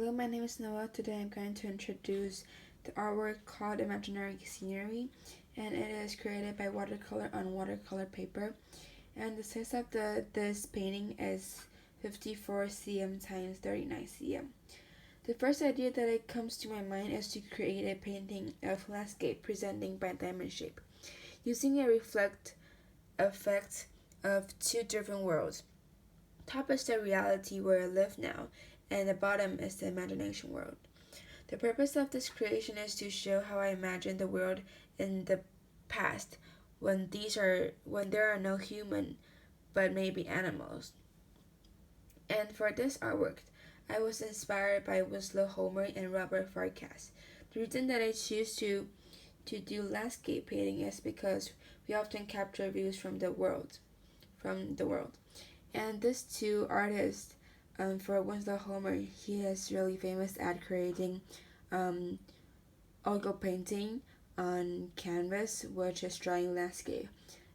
Hello, my name is Noah. Today I'm going to introduce the artwork called Imaginary Scenery, and it is created by watercolor on watercolor paper. And the size of this painting is 54 cm times 39 cm. The first idea that it comes to my mind is to create a painting of landscape presenting by diamond shape, using a reflect effect of two different worlds. Top is the reality where I live now, and the bottom is the imagination world. The purpose of this creation is to show how I imagine the world in the past when there are no human but maybe animals. And for this artwork, I was inspired by Winslow Homer and Robert Farkas. The reason that I choose to do landscape painting is because we often capture views from the world. And these two artists, for Winslow Homer, he is really famous at creating oil painting on canvas, which is drawing landscape.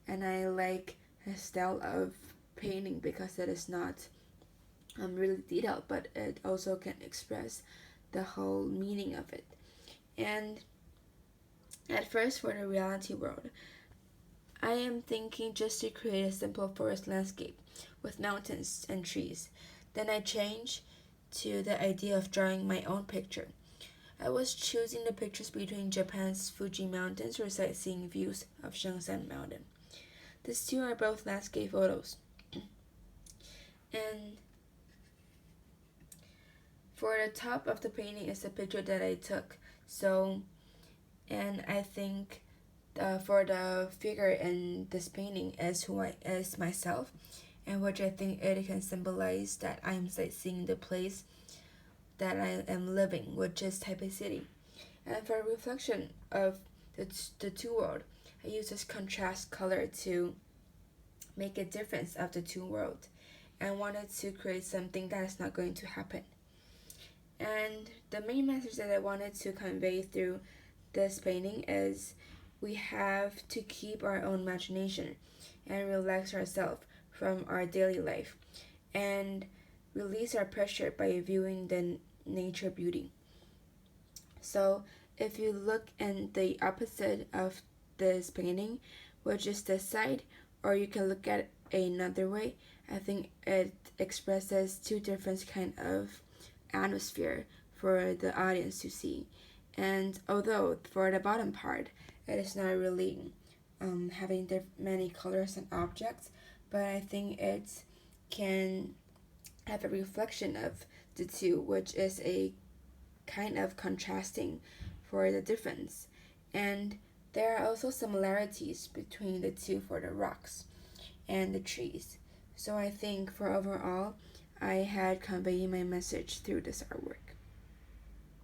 And I like his style of painting because it is not really detailed, but it also can express the whole meaning of it. And at first, for the reality world, I am thinking just to create a simple forest landscape with mountains and trees. Then I change to the idea of drawing my own picture. I was choosing the pictures between Japan's Fuji Mountains or sightseeing views of Shangsan Mountain. These two are both landscape photos. And for the top of the painting is a picture that I took. And I think for the figure in this painting is who I is myself, and which I think it can symbolize that I am sightseeing the place that I am living, which is Taipei City. And for a reflection of the two worlds, I use this contrast color to make a difference of the two worlds, and wanted to create something that is not going to happen. And the main message that I wanted to convey through this painting is we have to keep our own imagination and relax ourselves from our daily life and release our pressure by viewing the nature beauty. So if you look in the opposite of this painting, which is this side, or you can look at another way, I think it expresses two different kind of atmosphere for the audience to see. And although for the bottom part, it is not really having many colors and objects, but I think it can have a reflection of the two, which is a kind of contrasting for the difference. And there are also similarities between the two for the rocks and the trees. So I think for overall, I had conveyed my message through this artwork.